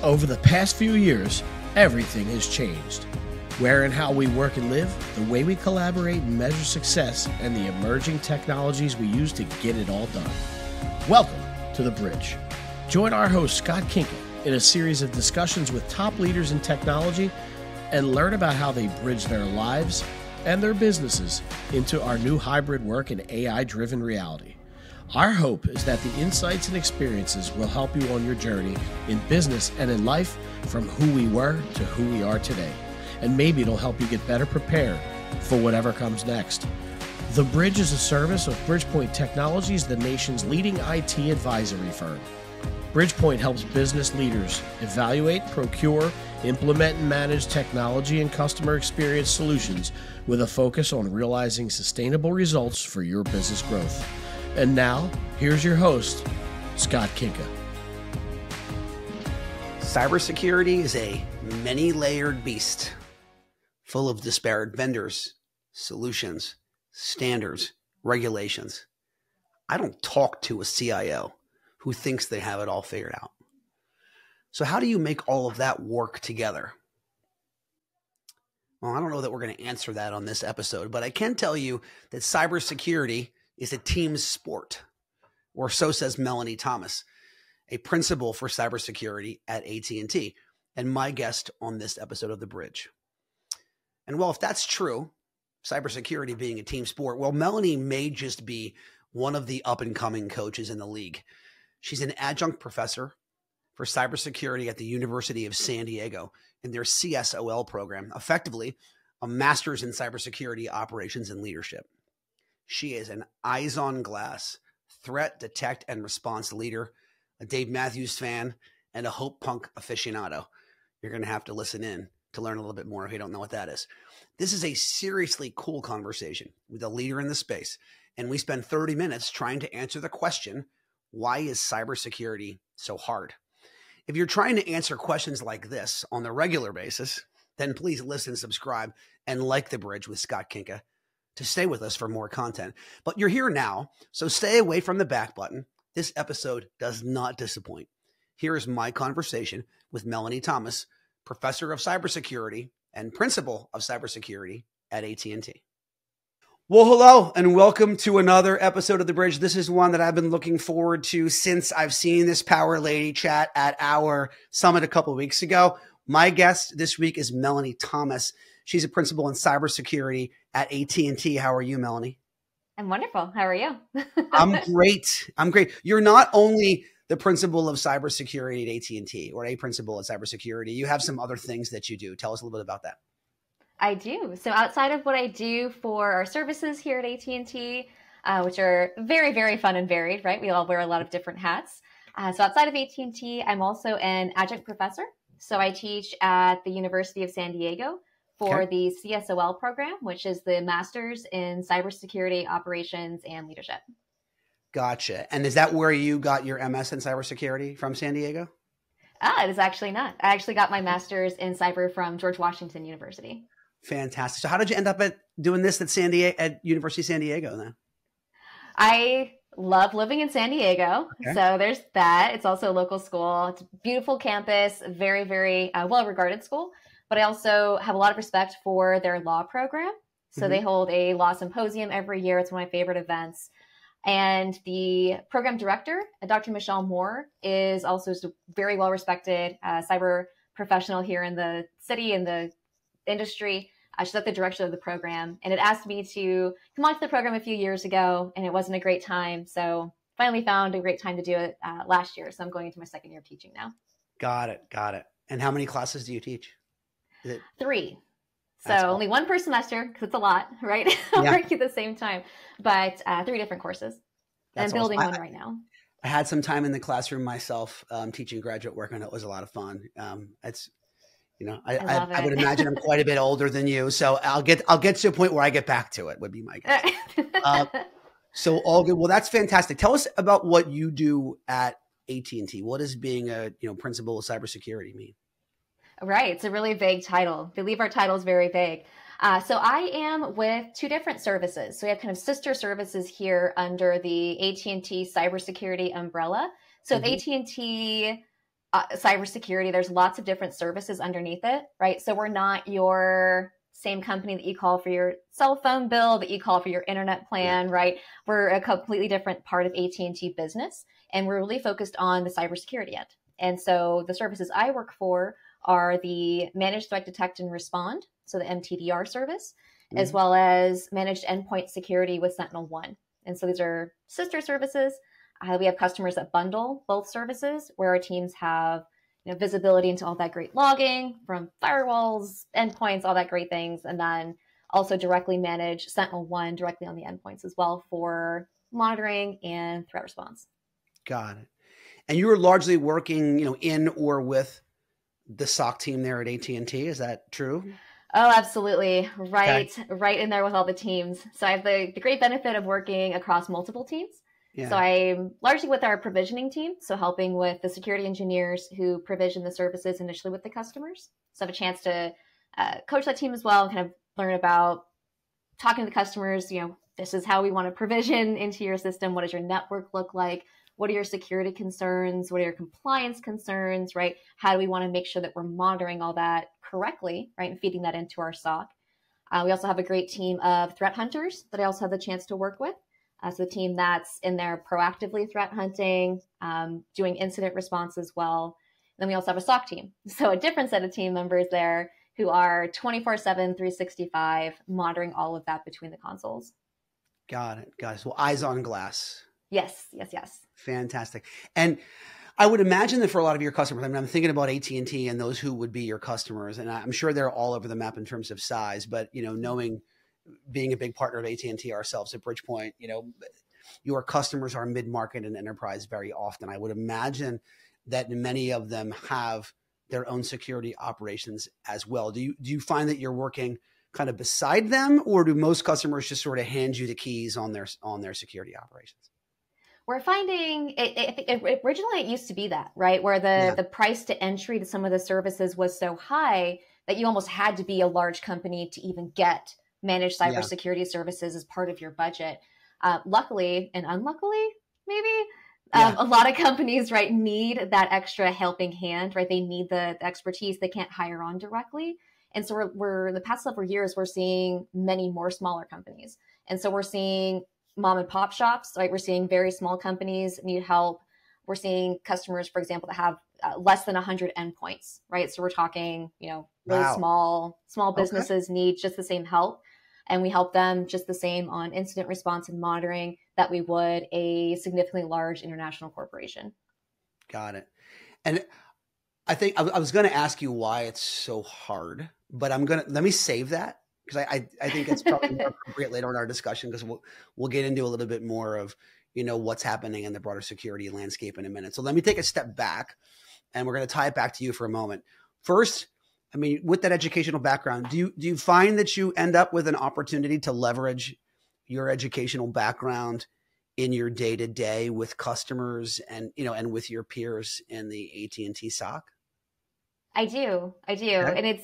Over the past few years, everything has changed. Where and how we work and live, the way we collaborate and measure success, and the emerging technologies we use to get it all done. Welcome to The Bridge. Join our host, Scott Kinka, in a series of discussions with top leaders in technology and learn about how they bridge their lives and their businesses into our new hybrid work and AI-driven reality. Our hope is that the insights and experiences will help you on your journey in business and in life from who we were to who we are today. And maybe it'll help you get better prepared for whatever comes next. The Bridge is a service of Bridgepoint Technologies, the nation's leading IT advisory firm. Bridgepoint helps business leaders evaluate, procure, implement, and manage technology and customer experience solutions with a focus on realizing sustainable results for your business growth. And now, here's your host, Scott Kinka. Cybersecurity is a many-layered beast, full of disparate vendors, solutions, standards, regulations. I don't talk to a CIO who thinks they have it all figured out. So how do you make all of that work together? Well, I don't know that we're going to answer that on this episode, but I can tell you that cybersecurity is a team sport, or so says Melanie Thomas, a principal for cybersecurity at AT&T, and my guest on this episode of The Bridge. And well, if that's true, cybersecurity being a team sport, well, Melanie may just be one of the up-and-coming coaches in the league. She's an adjunct professor for cybersecurity at the University of San Diego in their CSOL program, effectively a master's in cybersecurity operations and leadership. She is an eyes-on-glass threat, detect, and response leader, a Dave Matthews fan, and a Hope Punk aficionado. You're going to have to listen in to learn a little bit more if you don't know what that is. This is a seriously cool conversation with a leader in the space, and we spend 30 minutes trying to answer the question, why is cybersecurity so hard? If you're trying to answer questions like this on a regular basis, then please listen, subscribe, and like The Bridge with Scott Kinka to stay with us for more content. But you're here now, so stay away from the back button. This episode does not disappoint. Here is my conversation with Melanie Thomas, professor of cybersecurity and principal of cybersecurity at AT&T. Well, hello, and welcome to another episode of The Bridge. This is one that I've been looking forward to since I've seen this power lady chat at our summit a couple of weeks ago. My guest this week is Melanie Thomas. She's a principal in cybersecurity at AT&T. How are you, Melanie? I'm wonderful. How are you? I'm great. You're not only the principal of cybersecurity at AT&T or a principal at cybersecurity. You have some other things that you do. Tell us a little bit about that. I do. So outside of what I do for our services here at AT&T, which are very, very fun and varied, right? We all wear a lot of different hats. So outside of AT&T, I'm also an adjunct professor. So I teach at the University of San Diego for the CSOL program, which is the Masters in Cybersecurity Operations and Leadership. Gotcha. And is that where you got your MS in cybersecurity from San Diego? It is actually not. I actually got my master's in cyber from George Washington University. Fantastic. So how did you end up doing this at University of San Diego then? I love living in San Diego. Okay. So there's that. It's also a local school. It's a beautiful campus, very, very well-regarded school. But I also have a lot of respect for their law program. So they hold a law symposium every year. It's one of my favorite events. And the program director, Dr. Michelle Moore, is also a very well-respected cyber professional here in the city and the industry. She's at the director of the program. And it asked me to come onto the program a few years ago, and it wasn't a great time. So finally found a great time to do it last year. So I'm going into my second year of teaching now. Got it. And how many classes do you teach? 3. So only one per semester, because it's a lot, right? Working at the same time, but 3 different courses. And building one right now. I had some time in the classroom myself, teaching graduate work, and it was a lot of fun. I would imagine I'm quite a bit older than you, so I'll get to a point where I get back to it. Would be my guess. So all good. Well, that's fantastic. Tell us about what you do at AT&T. What does being a principal of cybersecurity mean? Right. It's a really vague title. I believe our title is very vague. So I am with 2 different services. So we have kind of sister services here under the AT&T Cybersecurity umbrella. So with AT&T cybersecurity, there's lots of different services underneath it, right? So we're not your same company that you call for your cell phone bill, that you call for your internet plan, right? We're a completely different part of AT&T business, and we're really focused on the cybersecurity end. And so the services I work for are the Managed Threat Detect and Respond, so the MTDR service, as well as Managed Endpoint Security with SentinelOne. And so these are sister services. We have customers that bundle both services, where our teams have visibility into all that great logging from firewalls, endpoints, all that great things, and then also directly manage SentinelOne directly on the endpoints as well for monitoring and threat response. Got it. And you were largely working, in or with the SOC team there at AT&T. Is that true? Oh, absolutely. Right in there with all the teams. So I have the great benefit of working across multiple teams. Yeah. So I'm largely with our provisioning team, so helping with the security engineers who provision the services initially with the customers. So I have a chance to coach that team as well and kind of learn about talking to the customers, this is how we want to provision into your system. What does your network look like? What are your security concerns? What are your compliance concerns, right? How do we want to make sure that we're monitoring all that correctly, right? And feeding that into our SOC. We also have a great team of threat hunters that I also have the chance to work with. So the team that's in there proactively threat hunting, doing incident response as well. And then we also have a SOC team. So a different set of team members there who are 24/7, 365, monitoring all of that between the consoles. Got it. So eyes on glass. Yes. Fantastic. And I would imagine that for a lot of your customers, I'm thinking about AT&T and those who would be your customers, and I'm sure they're all over the map in terms of size, but, being a big partner of AT&T ourselves at Bridgepoint, your customers are mid-market and enterprise very often. I would imagine that many of them have their own security operations as well. Do you find that you're working kind of beside them, or do most customers just sort of hand you the keys on their security operations? We're finding originally it used to be that, right? Where the price to entry to some of the services was so high that you almost had to be a large company to even get managed cybersecurity services as part of your budget. Luckily and unluckily, maybe, a lot of companies, right, need that extra helping hand, right? They need the expertise. They can't hire on directly. And so we're in the past several years, we're seeing many more smaller companies. And so we're seeing mom and pop shops, right? We're seeing very small companies need help. We're seeing customers, for example, that have less than 100 endpoints, right? So we're talking, really small businesses need just the same help. And we help them just the same on incident response and monitoring that we would a significantly large international corporation. Got it. And I think I was going to ask you why it's so hard, but let me save that, because I think it's probably more appropriate later in our discussion, because we'll get into a little bit more of, what's happening in the broader security landscape in a minute. So let me take a step back, and we're going to tie it back to you for a moment. First, with that educational background, do you find that you end up with an opportunity to leverage your educational background in your day-to-day with customers and with your peers in the AT&T SOC? I do. Okay. And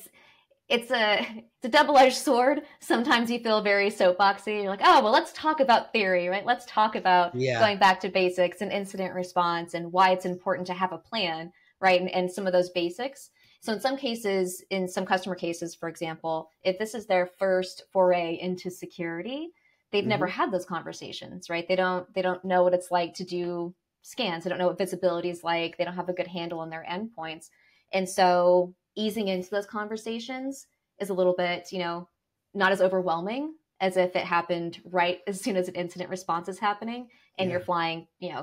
it's a double-edged sword. Sometimes you feel very soapboxy. You're like, oh, well, let's talk about theory, right? Let's talk about going back to basics and incident response and why it's important to have a plan, right? And some of those basics. So in some cases, in some customer cases, for example, if this is their first foray into security, they've never had those conversations, right? They don't know what it's like to do scans. They don't know what visibility is like. They don't have a good handle on their endpoints. And so easing into those conversations is a little bit, not as overwhelming as if it happened right as soon as an incident response is happening and you're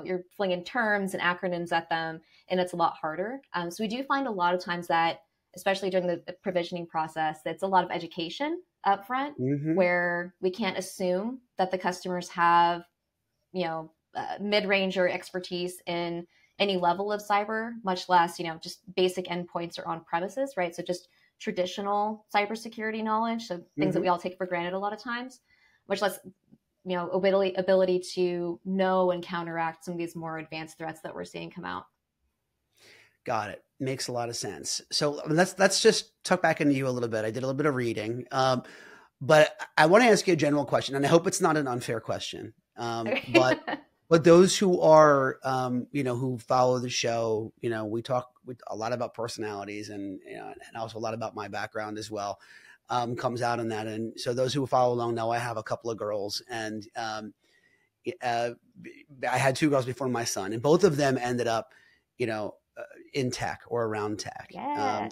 you're flinging terms and acronyms at them, and it's a lot harder. So we do find a lot of times that, especially during the provisioning process, it's a lot of education up front, where we can't assume that the customers have, mid-range or expertise in any level of cyber, much less, just basic endpoints or on premises, right? So just traditional cybersecurity knowledge, so things that we all take for granted a lot of times, much less, ability to know and counteract some of these more advanced threats that we're seeing come out. Got it. Makes a lot of sense. So let's just tuck back into you a little bit. I did a little bit of reading, but I want to ask you a general question, and I hope it's not an unfair question. But But those who are, who follow the show, we talk a lot about personalities and also a lot about my background as well, comes out in that. And so those who follow along know I have a couple of girls, and I had two girls before my son, and both of them ended up, in tech or around tech. Yeah.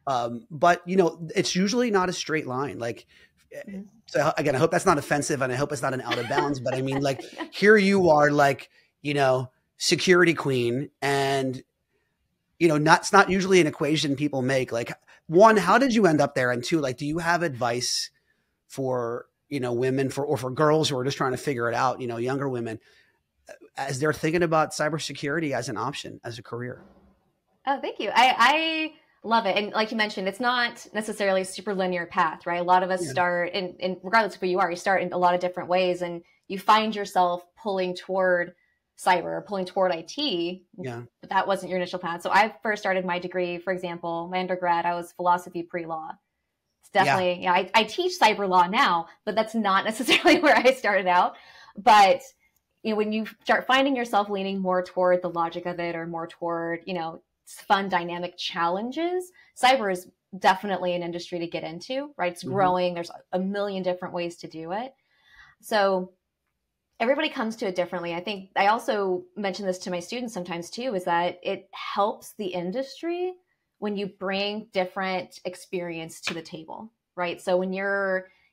But it's usually not a straight line. Like, so again, I hope that's not offensive, and I hope it's not an out of bounds, but I mean, like, here you are, like, security queen, and, it's not usually an equation people make. Like, one, how did you end up there? And two, like, do you have advice for, women or for girls who are just trying to figure it out, younger women, as they're thinking about cybersecurity as an option, as a career? Oh, thank you. I love it. And like you mentioned, it's not necessarily a super linear path, right? A lot of us start in regardless of who you are, you start in a lot of different ways, and you find yourself pulling toward cyber or pulling toward IT. Yeah. But that wasn't your initial path. So I first started my degree, for example, my undergrad, I was philosophy pre-law. It's definitely, I teach cyber law now, but that's not necessarily where I started out. But when you start finding yourself leaning more toward the logic of it, or more toward, fun, dynamic challenges, cyber is definitely an industry to get into, right? It's growing. There's a million different ways to do it. So everybody comes to it differently. I think I also mention this to my students sometimes too, is that it helps the industry when you bring different experience to the table, right? So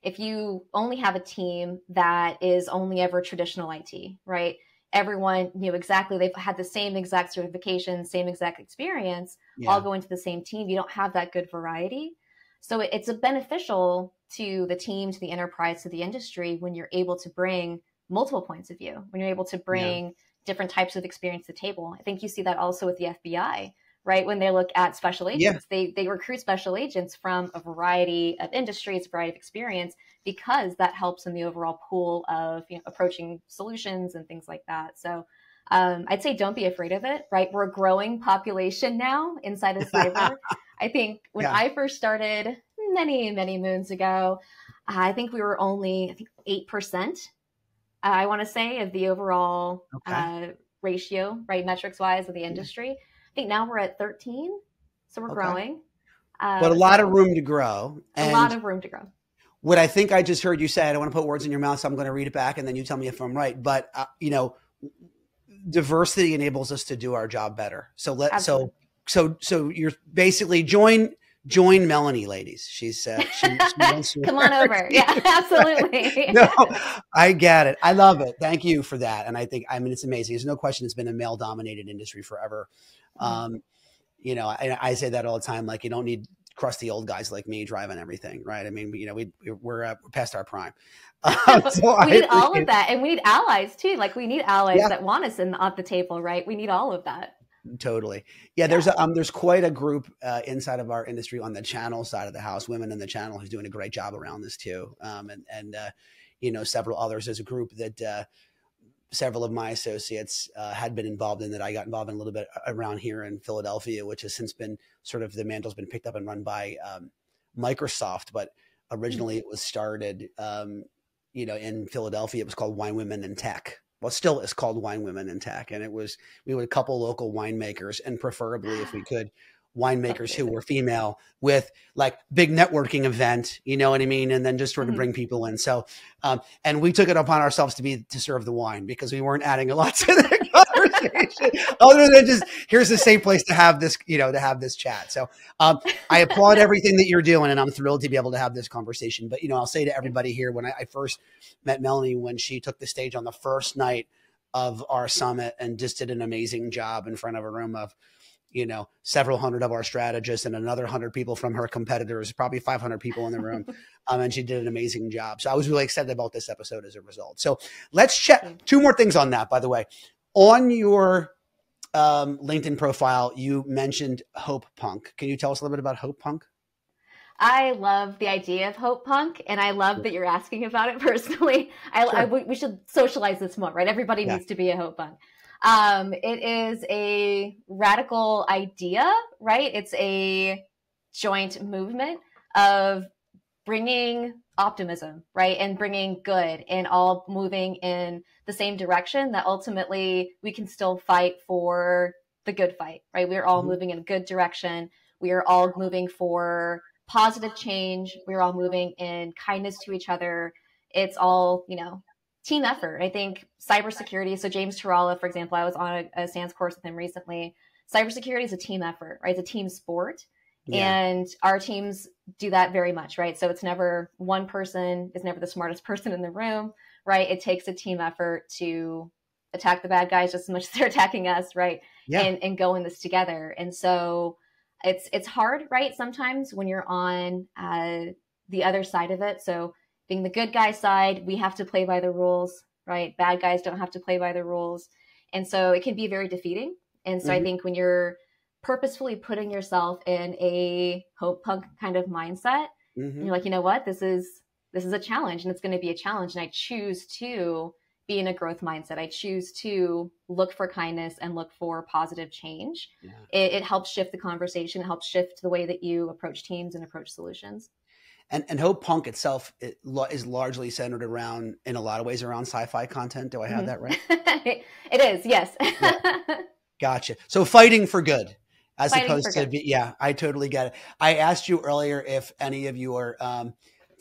if you only have a team that is only ever traditional IT, right? Everyone knew exactly, they've had the same exact certification, same exact experience, all go into the same team. You don't have that good variety. So it's a beneficial to the team, to the enterprise, to the industry, when you're able to bring multiple points of view, when you're able to bring different types of experience to the table. I think you see that also with the FBI, right? When they look at special agents, they recruit special agents from a variety of industries, a variety of experience, because that helps in the overall pool of approaching solutions and things like that. So I'd say don't be afraid of it, right? We're a growing population now inside of cyber. I think when I first started many, many moons ago, I think we were only 8%, I want to say, of the overall ratio, right? Metrics wise of the industry. I think now we're at 13. So we're growing. But a lot of room to grow. And a lot of room to grow. What I think I just heard you say, I don't want to put words in your mouth, so I'm going to read it back and then you tell me if I'm right. But, diversity enables us to do our job better. So so you're basically join Melanie, ladies. She said, she wants to come on over. Yeah, absolutely. No, I get it. I love it. Thank you for that. And it's amazing. There's no question it's been a male dominated industry forever. I say that all the time. Like, you don't need crusty old guys like me driving everything, right? I mean, we're past our prime. So we need all of that, and we need allies too. Like, we need allies that want us at the table, right? We need all of that. Totally. Yeah. There's quite a group inside of our industry on the channel side of the house, women in the channel, who's doing a great job around this too. And several others. There's a group that several of my associates had been involved in, that I got involved in a little bit around here in Philadelphia, which has since been sort of, the mantle's been picked up and run by Microsoft. But originally it was started, in Philadelphia. It was called Wine Women in Tech. Well, still is called Wine Women in Tech. And we would couple local winemakers, and preferably, if we could, winemakers who were female, with like big networking event, you know what I mean? And then just sort of bring people in. So, and we took it upon ourselves to serve the wine, because we weren't adding a lot to the conversation other than just, here's the safe place to have this, to have this chat. So, I applaud everything that you're doing, and I'm thrilled to be able to have this conversation. But, I'll say to everybody here, when I first met Melanie, when she took the stage on the first night of our summit and just did an amazing job in front of a room of, several hundred of our strategists and another 100 people from her competitors, probably 500 people in the room. And she did an amazing job. So I was really excited about this episode as a result. So let's check two more things on that, by the way. On your LinkedIn profile, you mentioned Hope Punk. Can you tell us a little bit about Hope Punk? I love the idea of Hope Punk, and I love that you're asking about it personally. We should socialize this more, right? Everybody needs to be a Hope Punk. It is a radical idea, right? It's a joint movement of bringing optimism, right? And bringing good, and all moving in the same direction, that ultimately we can still fight for the good fight, right? We're all moving in a good direction. We are all moving for positive change. We're all moving in kindness to each other. It's all, team effort. I think cybersecurity. So James Turala, for example, I was on a SANS course with him recently. Cybersecurity is a team effort, right? It's a team sport. Yeah. And our teams do that very much, right? So it's never one person is never the smartest person in the room, right? It takes a team effort to attack the bad guys just as much as they're attacking us, right? Yeah. And go in this together. And so it's hard, right? Sometimes when you're on the other side of it. So being the good guy side, we have to play by the rules, right? Bad guys don't have to play by the rules. And so it can be very defeating. And so I think when you're purposefully putting yourself in a hope punk kind of mindset, and you're like, you know what, this is a challenge, and it's going to be a challenge. And I choose to be in a growth mindset. I choose to look for kindness and look for positive change. Yeah. It helps shift the conversation. It helps shift the way that you approach teams and approach solutions. And Hope Punk itself is largely centered around, in a lot of ways, around sci-fi content. Do I have that right? It is, yes. Yeah. Gotcha. So fighting for good, as fighting opposed to, yeah, I totally get it. I asked you earlier if any of your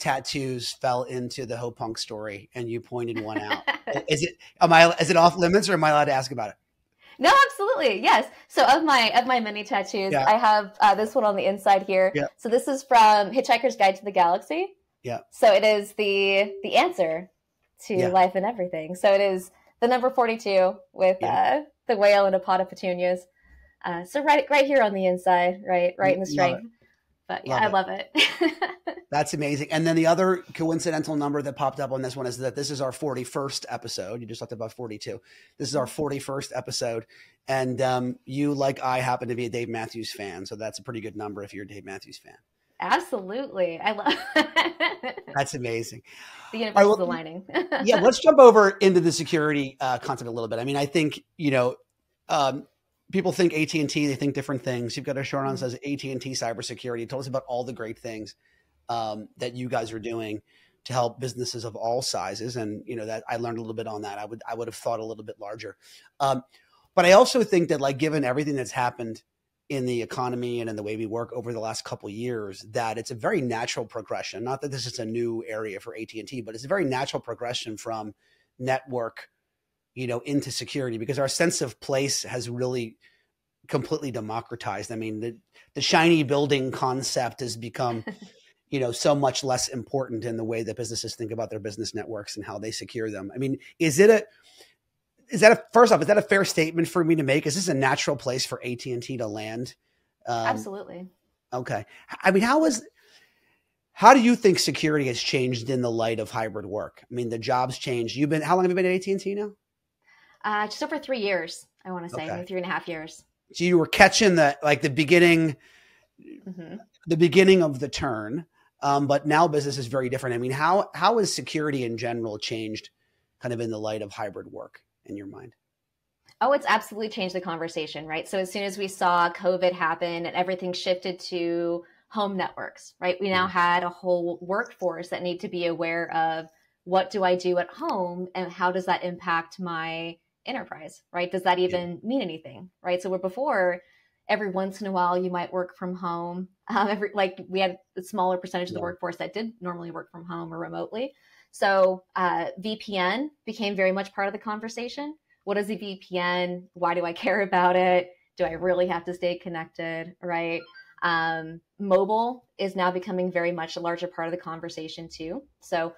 tattoos fell into the Hope Punk story, and you pointed one out. Is it off limits, or am I allowed to ask about it? No, absolutely. Yes. So of my many tattoos, yeah. I have this one on the inside here. Yeah. So this is from Hitchhiker's Guide to the Galaxy. Yeah. So it is the answer to life and everything. So it is the number 42 with the whale and a pot of petunias. So right here on the inside, right in the strength. But yeah, I love it. That's amazing. And then the other coincidental number that popped up on this one is that this is our 41st episode. You just talked about 42. This is our 41st episode. And you, like I, happen to be a Dave Matthews fan. So that's a pretty good number if you're a Dave Matthews fan. Absolutely. I love it. That's amazing. The universe is aligning. Yeah, let's jump over into the security concept a little bit. I mean, I think, people think AT&T, they think different things. You've got a shirt on that says AT&T Cybersecurity. Tell us about all the great things that you guys are doing to help businesses of all sizes. And, that I learned a little bit on that. I would have thought a little bit larger. But I also think that, like, given everything that's happened in the economy and in the way we work over the last couple of years, that it's a very natural progression. Not that this is a new area for AT&T, but it's a very natural progression from network into security, because our sense of place has really completely democratized. I mean, the shiny building concept has become, so much less important in the way that businesses think about their business networks and how they secure them. I mean, first off, is that a fair statement for me to make? Is this a natural place for AT&T to land? Absolutely. Okay. I mean, how do you think security has changed in the light of hybrid work? I mean, the jobs changed. How long have you been at AT&T now? Just over 3 years, I want to say, maybe 3.5 years. So you were catching the beginning of the turn, but now business is very different. I mean, how has security in general changed kind of in the light of hybrid work in your mind? Oh, it's absolutely changed the conversation, right? So as soon as we saw COVID happen and everything shifted to home networks, right? We now had a whole workforce that need to be aware of, what do I do at home and how does that impact my enterprise, right? Does that even mean anything, right? So where before, every once in a while you might work from home. We had a smaller percentage of the workforce that did normally work from home or remotely. So VPN became very much part of the conversation. What is a VPN? Why do I care about it? Do I really have to stay connected, right? Mobile is now becoming very much a larger part of the conversation too. So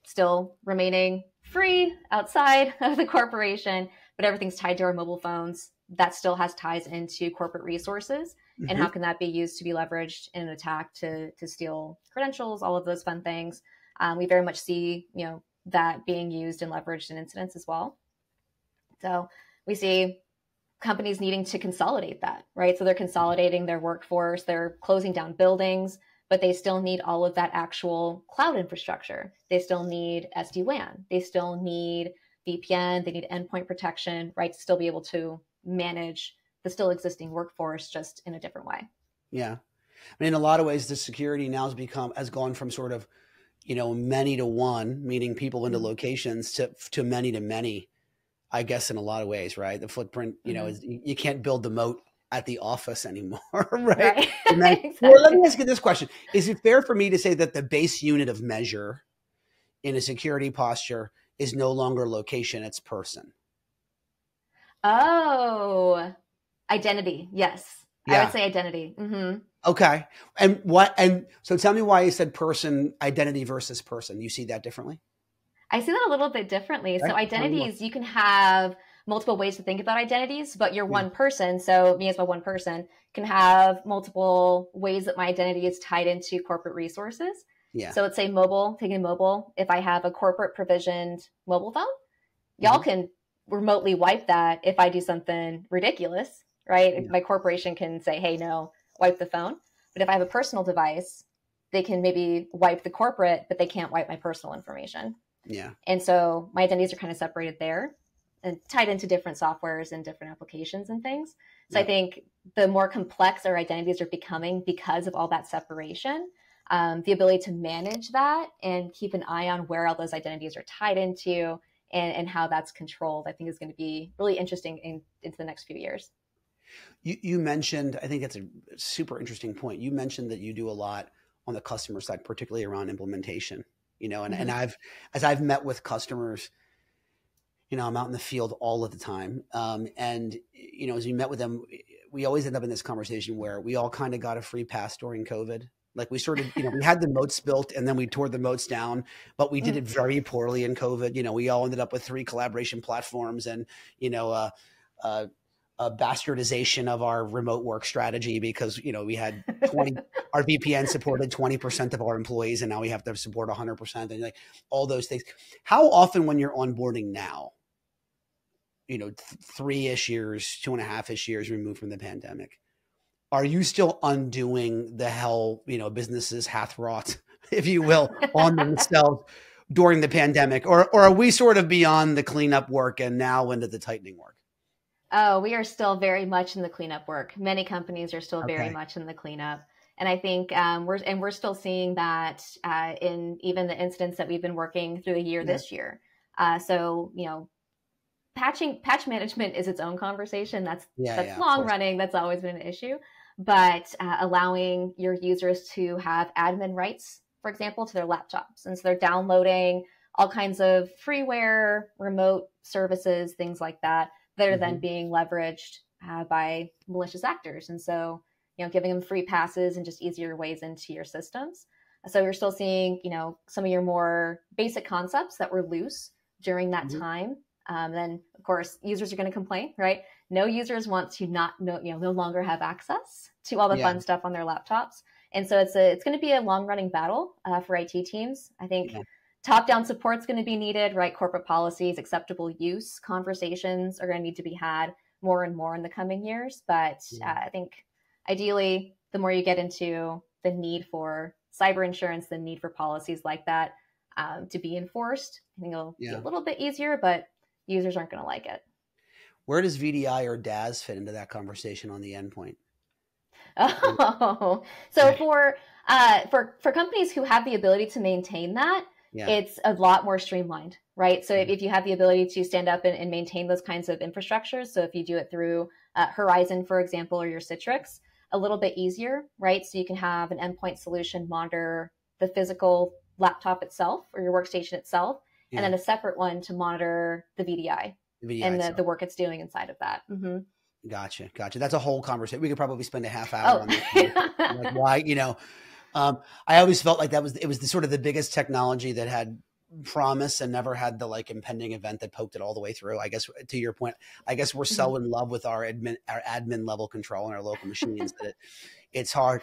still remaining free outside of the corporation, but everything's tied to our mobile phones. That still has ties into corporate resources. And how can that be used to be leveraged in an attack to steal credentials, all of those fun things. We very much see, that being used and leveraged in incidents as well. So we see companies needing to consolidate that, right? So they're consolidating their workforce, they're closing down buildings, but they still need all of that actual cloud infrastructure. They still need SD-WAN. They still need VPN. They need endpoint protection, right? To still be able to manage the still existing workforce just in a different way. Yeah. I mean, in a lot of ways, the security now has gone from sort of many to one, meaning people into locations, to many to many, I guess, in a lot of ways, right? The footprint, is, you can't build the moat at the office anymore, right? And then, Exactly. well, let me ask you this question. Is it fair for me to say that the base unit of measure in a security posture is no longer location, it's person? Oh, identity. Yes. Yeah. I would say identity. Okay. And so tell me why you said person, identity versus person. You see that differently? I see that a little bit differently. Right. So identities, you can have multiple ways to think about identities, but you're one person. So me as my one person can have multiple ways that my identity is tied into corporate resources. Yeah. So let's say taking mobile. If I have a corporate provisioned mobile phone, y'all can remotely wipe that if I do something ridiculous, right? Yeah. My corporation can say, hey, no, wipe the phone. But if I have a personal device, they can maybe wipe the corporate, but they can't wipe my personal information. Yeah. And so my identities are kind of separated there and tied into different softwares and different applications and things. So I think the more complex our identities are becoming because of all that separation, the ability to manage that and keep an eye on where all those identities are tied into and how that's controlled, I think is going to be really interesting into the next few years. You mentioned, I think that's a super interesting point. You mentioned that you do a lot on the customer side, particularly around implementation, and as I've met with customers, I'm out in the field all of the time. And, as we met with them, we always end up in this conversation where we all kind of got a free pass during COVID. Like we sort of, we had the moats built and then we tore the moats down, but we did it very poorly in COVID. We all ended up with 3 collaboration platforms and, a bastardization of our remote work strategy because, we had our VPN supported 20% of our employees and now we have to support 100% and like all those things. How often when you're onboarding now, 3-ish years, 2.5-ish years removed from the pandemic, are you still undoing the hell, businesses hath wrought, if you will, on themselves during the pandemic? Or are we sort of beyond the cleanup work and now into the tightening work? Oh, we are still very much in the cleanup work. Many companies are still very much in the cleanup. And I think we're still seeing that in even the incidents that we've been working through the year this year. So, patch management is its own conversation. That's long running. That's always been an issue. But allowing your users to have admin rights, for example, to their laptops. And so they're downloading all kinds of freeware, remote services, things like that are then being leveraged by malicious actors. And so, giving them free passes and just easier ways into your systems. So we're still seeing, some of your more basic concepts that were loose during that time. Then, of course, users are going to complain, right? No users want to no longer have access to all the fun stuff on their laptops. And so it's going to be a long running battle for IT teams. I think top-down support is going to be needed, right? Corporate policies, acceptable use conversations are going to need to be had more and more in the coming years. But I think ideally, the more you get into the need for cyber insurance, the need for policies like that to be enforced, I think it'll be a little bit easier, but users aren't going to like it. Where does VDI or DAS fit into that conversation on the endpoint? Oh, so for companies who have the ability to maintain that, it's a lot more streamlined, right? So if you have the ability to stand up and maintain those kinds of infrastructures, so if you do it through Horizon, for example, or your Citrix, a little bit easier, right? So you can have an endpoint solution monitor the physical laptop itself or your workstation itself, and then a separate one to monitor the VDI and the work it's doing inside of that. Gotcha. That's a whole conversation. We could probably spend a half hour on this. Like why, I always felt like it was the sort of the biggest technology that had promise and never had the like impending event that poked it all the way through. I guess to your point, I guess we're so in love with our admin level control on our local machines that it's hard.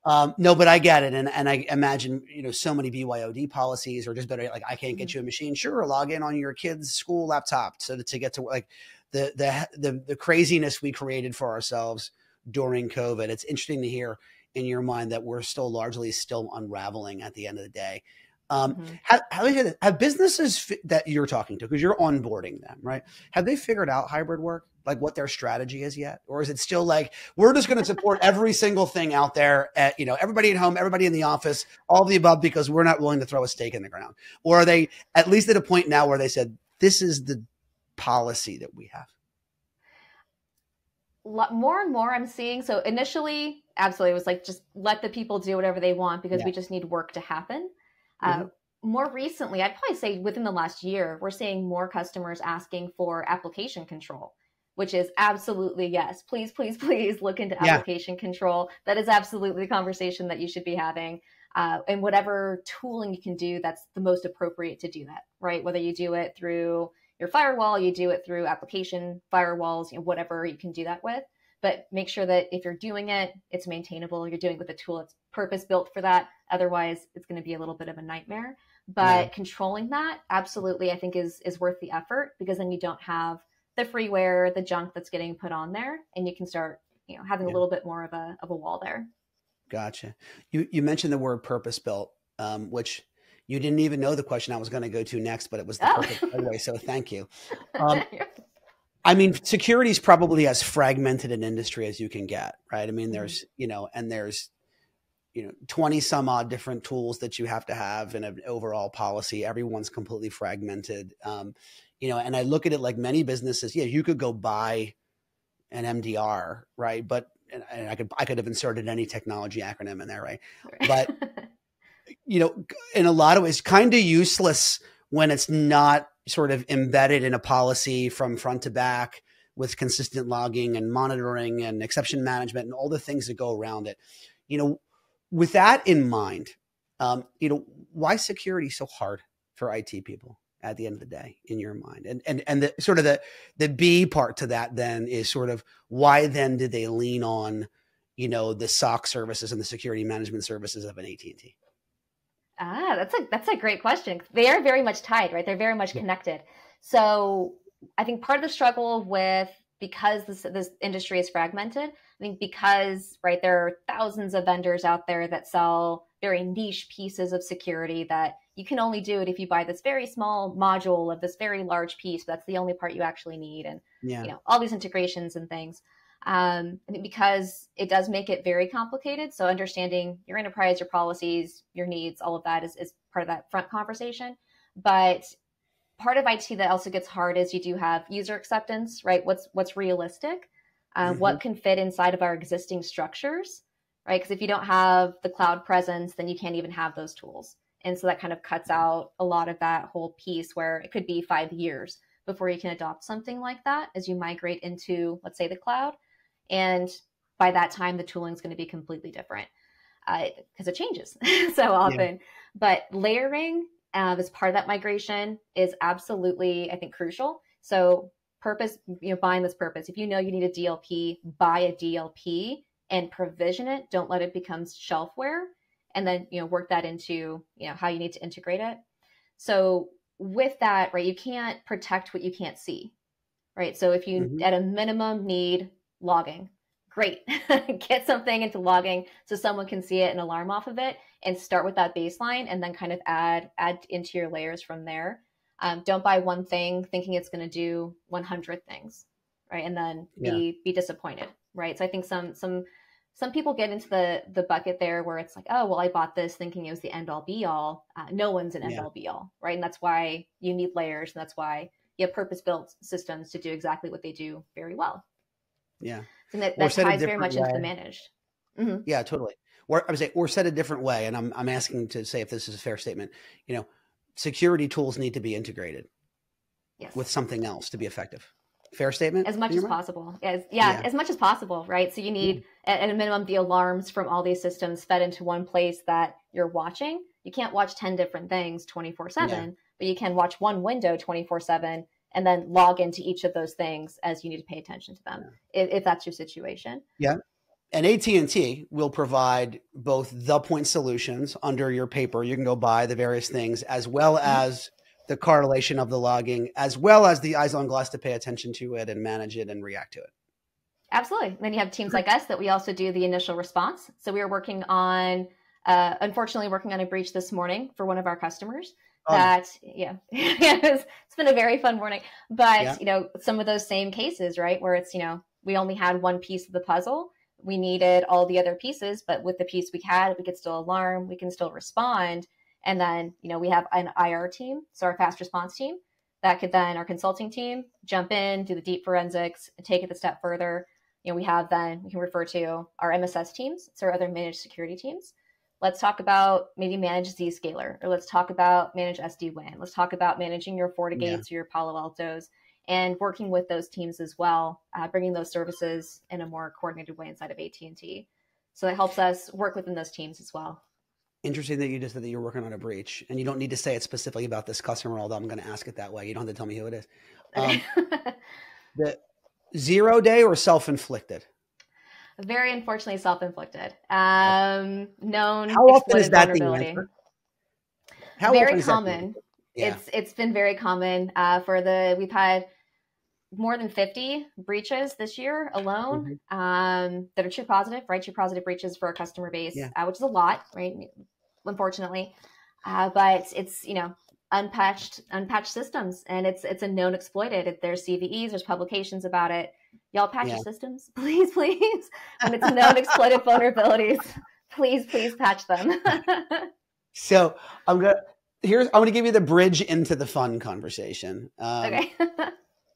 No, but I get it. And I imagine, so many BYOD policies or just better, like I can't get you a machine. Sure. Log in on your kid's school laptop so that to get to like the craziness we created for ourselves during COVID. It's interesting to hear in your mind that we're still unraveling at the end of the day. Have businesses that you're talking to, because you're onboarding them, right? Have they figured out hybrid work? like what their strategy is yet? Or is it still like, we're just going to support every single thing out there at, everybody at home, everybody in the office, all of the above, because we're not willing to throw a stake in the ground? Or are they at least at a point now where they said, this is the policy that we have? More and more I'm seeing. So initially, absolutely, it was like, just let the people do whatever they want because we just need work to happen. More recently, I'd probably say within the last year, we're seeing more customers asking for application control, which is absolutely yes. Please, please, please look into application control. That is absolutely the conversation that you should be having. And whatever tooling you can do, that's the most appropriate to do that, right? Whether you do it through your firewall, you do it through application firewalls, whatever you can do that with. But make sure that if you're doing it, it's maintainable. You're doing it with a tool that's purpose built for that. Otherwise, it's going to be a little bit of a nightmare. But controlling that, absolutely, I think is worth the effort, because then you don't have the freeware, the junk that's getting put on there, and you can start, having a little bit more of a wall there. Gotcha. You mentioned the word purpose built, which you didn't even know the question I was going to go to next, but it was the perfect segue. So thank you. I mean, security is probably as fragmented an industry as you can get, right? I mean, there's, and there's, 20 some odd different tools that you have to have in an overall policy. Everyone's completely fragmented. And I look at it like many businesses. Yeah, you could go buy an MDR, right? But and I could have inserted any technology acronym in there, right? But in a lot of ways, kind of useless when it's not sort of embedded in a policy from front to back with consistent logging and monitoring and exception management and all the things that go around it. With that in mind, why security so hard for IT people at the end of the day, in your mind? And the sort of the B part to that then is sort of, why then did they lean on, the SOC services and the security management services of an AT&T? That's a great question. They are very much tied, right? They're very much connected. So I think part of the struggle because this industry is fragmented, I think because, right, there are thousands of vendors out there that sell very niche pieces of security that you can only do it if you buy this very small module of this very large piece, but that's the only part you actually need. And, all these integrations and things. I think because it does make it very complicated. So understanding your enterprise, your policies, your needs, all of that is part of that front conversation. But part of IT that also gets hard is you do have user acceptance, right? What's realistic? What can fit inside of our existing structures, right? Because if you don't have the cloud presence, then you can't even have those tools. And so that kind of cuts out a lot of that whole piece, where it could be 5 years before you can adopt something like that as you migrate into, let's say, the cloud. And by that time, the tooling is going to be completely different because it changes so often. But layering as part of that migration is absolutely, I think, crucial. So purpose, buying this purpose. If you know you need a DLP, buy a DLP and provision it. Don't let it become shelfware. And then, work that into, how you need to integrate it. So with that, right, you can't protect what you can't see, right? So if you at a minimum need logging, great. Get something into logging so someone can see it and alarm off of it, and start with that baseline and then kind of add into your layers from there. Don't buy one thing thinking it's going to do 100 things, right? And then be disappointed, right? So I think some people get into the bucket there where it's like, oh, well, I bought this thinking it was the end all be all. No one's an end all be all, right? And that's why you need layers, and that's why you have purpose built systems to do exactly what they do very well. Yeah. And that ties very much into the managed. Yeah, totally. Or I would say, or said a different way, and I'm asking to say if this is a fair statement. Security tools need to be integrated with something else to be effective. Fair statement? As much as possible. As much as possible, right? So you need, at a minimum, the alarms from all these systems fed into one place that you're watching. You can't watch 10 different things 24/7, but you can watch one window 24/7 and then log into each of those things as you need to pay attention to them, if that's your situation. Yeah. And AT&T will provide both the point solutions under your paper. You can go buy the various things, as well as the correlation of the logging, as well as the eyes on glass to pay attention to it and manage it and react to it. Absolutely. And then you have teams like us that we also do the initial response. So we were working on, unfortunately, working on a breach this morning for one of our customers. that, yeah, it's been a very fun morning. But, Yeah. you know, some of those same cases, right, where it's, you know, we only had one piece of the puzzle. We needed all the other pieces, but with the piece we had, we could still alarm, we can still respond. And then, you know, we have an IR team, so our fast response team, that could then, our consulting team, jump in, do the deep forensics, and take it a step further. You know, we have then, we can refer to our MSS teams, so our other managed security teams. Let's talk about maybe manage Zscaler, or let's talk about manage SD-WAN. Let's talk about managing your FortiGates or your Palo Altos, and working with those teams as well, bringing those services in a more coordinated way inside of AT&T. So that helps us work within those teams as well. Interesting that you just said that you're working on a breach, and you don't need to say it specifically about this customer, although I'm going to ask it that way. You don't have to tell me who it is. Okay. The 0-day or self-inflicted? Very unfortunately self-inflicted. Known How often is that the answer? How very common. Yeah. It's been very common. We've had more than 50 breaches this year alone, that are true positive, right? True positive breaches for our customer base, which is a lot, right? Unfortunately, but it's, you know, unpatched systems, and it's a known exploited. There's CVEs, there's publications about it. Y'all patch your systems, please. When it's known exploited vulnerabilities, please patch them. So I'm gonna give you the bridge into the fun conversation. Okay.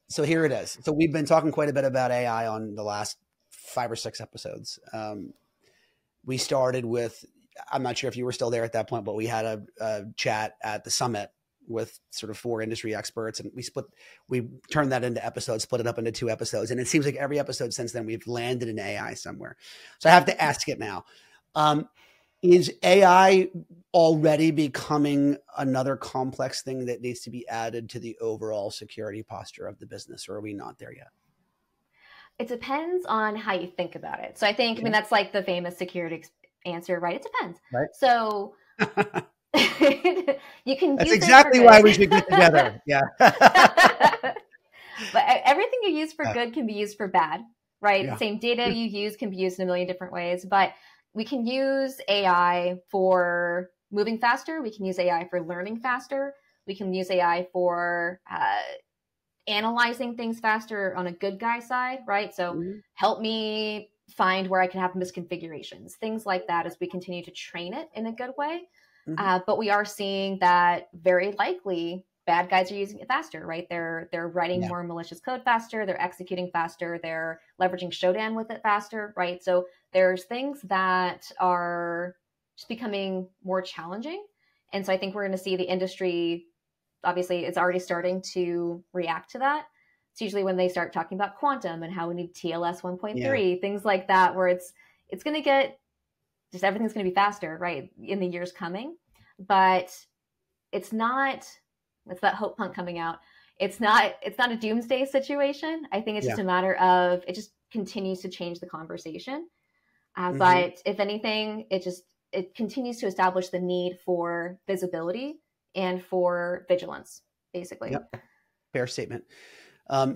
So here it is. So we've been talking quite a bit about AI on the last 5 or 6 episodes. We started with, I'm not sure if you were still there at that point, but we had a chat at the summit with sort of 4 industry experts, and we turned that into episodes, split it up into 2 episodes. And it seems like every episode since then, we've landed in AI somewhere. So I have to ask it now. Is AI already becoming another complex thing that needs to be added to the overall security posture of the business, or are we not there yet? It depends on how you think about it. So I think, I mean, that's like the famous security answer, right? It depends. Right. So you can That's use exactly why we should get together. Yeah. But everything you use for good can be used for bad, right? The same data you use can be used in a million different ways, but we can use AI for moving faster. We can use AI for learning faster. We can use AI for analyzing things faster on a good guy side, right? So help me find where I can have misconfigurations, things like that, as we continue to train it in a good way. But we are seeing that very likely bad guys are using it faster, right? They're writing more malicious code faster. They're executing faster. They're leveraging Shodan with it faster, right? So there's things that are just becoming more challenging. And so I think we're going to see the industry, obviously it's already starting to react to that. It's usually when they start talking about quantum and how we need TLS 1.3, things like that, where it's going to get, just everything's going to be faster, right, in the years coming. But it's that hope punk coming out. It's not a doomsday situation. I think it's just a matter of, it just continues to change the conversation. But if anything, it continues to establish the need for visibility and for vigilance, basically. Yep. Fair statement.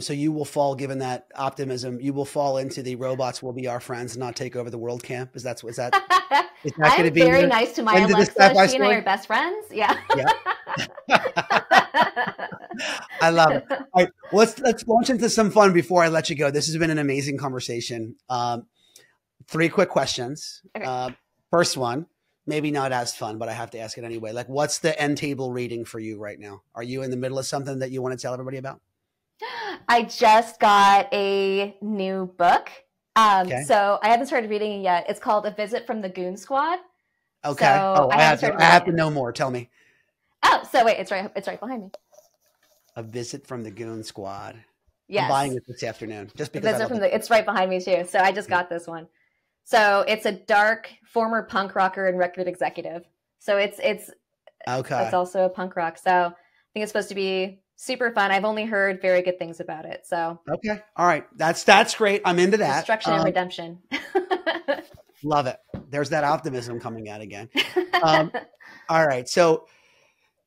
So you will fall, given that optimism, you will fall into the robots will be our friends, not take over the world camp. Is that going to be very nice to my Alexa? She and I are best friends. Yeah. I love it. All right, let's launch into some fun before I let you go. This has been an amazing conversation. 3 quick questions. Okay. First one, maybe not as fun, but I have to ask it anyway. Like, what's the end table reading for you right now? Are you in the middle of something that you want to tell everybody about? I just got a new book. So I haven't started reading it yet. It's called A Visit from the Goon Squad. Okay. So I have to know more. Tell me. Oh, so wait, it's right behind me. A Visit from the Goon Squad. Yes. I'm buying it this afternoon just because it's right behind me too. So I just got this one. So it's a dark former punk rocker and record executive. So it's also a punk rock. So I think it's supposed to be super fun. I've only heard very good things about it. So okay. All right. That's great. I'm into that. Destruction and redemption. Love it. There's that optimism coming out again. All right. So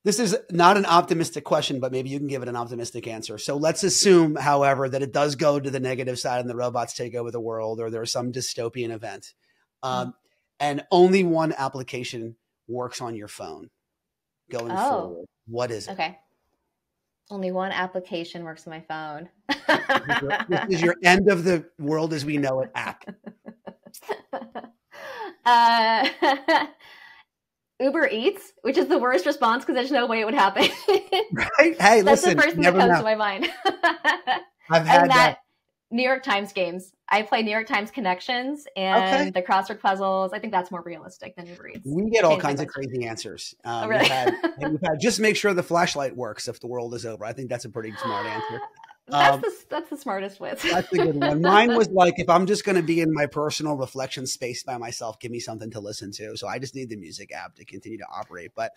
this is not an optimistic question, but maybe you can give it an optimistic answer. So let's assume, however, that it does go to the negative side and the robots take over the world, or there's some dystopian event, and only one application works on your phone. going forward. What is it? Okay. Only one application works on my phone. This is your end of the world as we know it app. Uber Eats, which is the worst response because there's no way it would happen. Right? Hey, That's listen, the first thing that comes to my mind. I've had and that New York Times games. I play New York Times Connections and the crossword puzzles. I think that's more realistic than Uber Eats. We get all kinds of crazy answers. Oh, really? we've had just make sure the flashlight works if the world is over. I think that's a pretty smart answer. That's the smartest wit. That's a good one. Mine was like, if I'm just going to be in my personal reflection space by myself, give me something to listen to. So I just need the music app to continue to operate. But,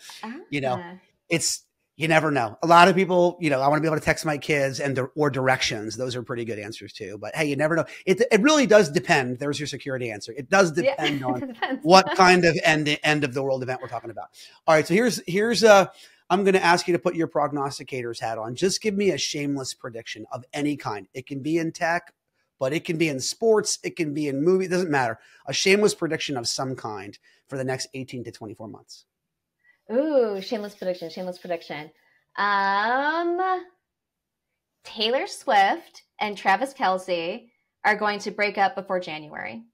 you never know. A lot of people, I want to be able to text my kids or directions. Those are pretty good answers too. But hey, you never know. It really does depend. There's your security answer. It does depend on what kind of end of the world event we're talking about. All right. So here's I'm going to ask you to put your prognosticator's hat on. Just give me a shameless prediction of any kind. It can be in tech, but it can be in sports. It can be in movie. It doesn't matter. A shameless prediction of some kind for the next 18 to 24 months. Ooh, shameless prediction. Taylor Swift and Travis Kelce are going to break up before January.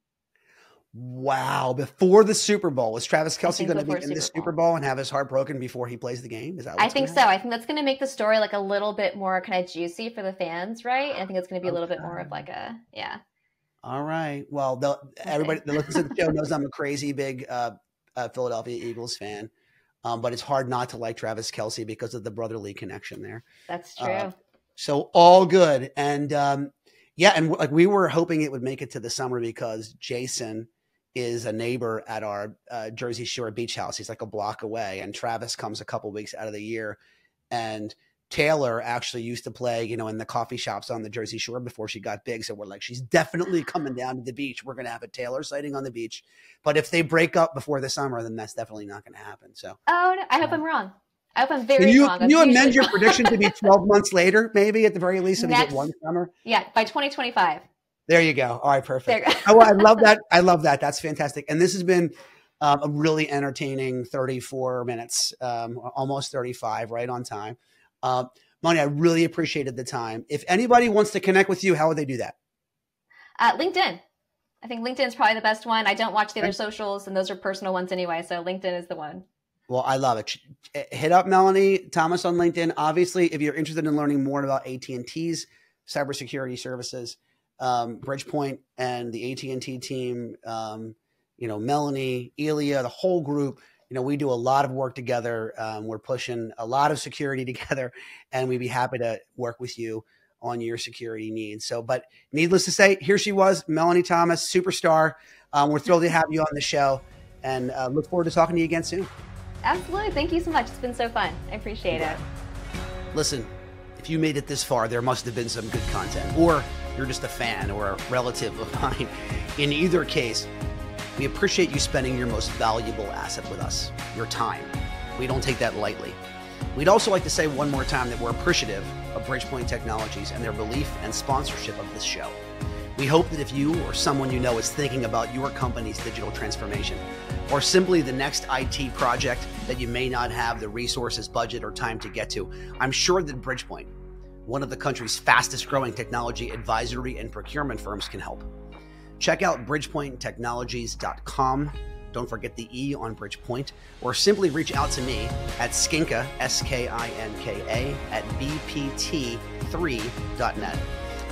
Wow. Before the Super Bowl. Is Travis Kelce going to be in the Super Bowl and have his heart broken before he plays the game? Is that what I think so. I think that's going to make the story like a little bit more kind of juicy for the fans, right? And I think it's going to be a little bit more of like All right. Well, everybody that listens to the show knows I'm a crazy big Philadelphia Eagles fan. But it's hard not to like Travis Kelce because of the brotherly connection there. That's true. So all good. And and like we were hoping it would make it to the summer because Jason is a neighbor at our Jersey Shore beach house. He's like a block away, and Travis comes a couple weeks out of the year. And Taylor actually used to play, in the coffee shops on the Jersey Shore before she got big. So we're like, she's definitely coming down to the beach. We're going to have a Taylor sighting on the beach. But if they break up before the summer, then that's definitely not going to happen. So, no, I hope I'm wrong. I hope I'm very wrong. Can you amend your prediction to be 12 months later, maybe at the very least, if you get one summer? Yeah, by 2025. There you go. All right, perfect. Oh, I love that. I love that. That's fantastic. And this has been a really entertaining 34 minutes, almost 35, right on time. Melanie, I really appreciated the time. If anybody wants to connect with you, how would they do that? LinkedIn. I think LinkedIn is probably the best one. I don't watch the other socials, and those are personal ones anyway. So LinkedIn is the one. Well, I love it. Hit up Melanie Thomas on LinkedIn. Obviously, if you're interested in learning more about AT&T's cybersecurity services, Bridgepoint and the AT&T team, Melanie, Elia, the whole group, we do a lot of work together. We're pushing a lot of security together, and we'd be happy to work with you on your security needs. So, but needless to say, here she was, Melanie Thomas, superstar. We're thrilled to have you on the show, and look forward to talking to you again soon. Absolutely. Thank you so much. It's been so fun. I appreciate it. Listen, if you made it this far, there must have been some good content, or you're just a fan or a relative of mine. In either case, we appreciate you spending your most valuable asset with us, your time. We don't take that lightly. We'd also like to say one more time that we're appreciative of Bridgepoint Technologies and their belief and sponsorship of this show. We hope that if you or someone you know is thinking about your company's digital transformation, or simply the next IT project that you may not have the resources, budget, or time to get to, I'm sure that Bridgepoint, one of the country's fastest growing technology advisory and procurement firms, can help. Check out bridgepointtechnologies.com. Don't forget the E on Bridgepoint, or simply reach out to me at Skinka, SKINKA, at bpt3.net.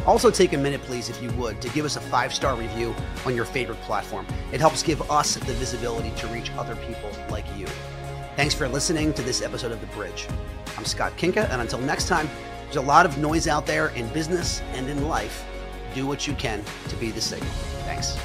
Also take a minute, please, if you would, to give us a 5-star review on your favorite platform. It helps give us the visibility to reach other people like you. Thanks for listening to this episode of The Bridge. I'm Scott Kinka, and until next time, there's a lot of noise out there in business and in life. Do what you can to be the signal. Thanks.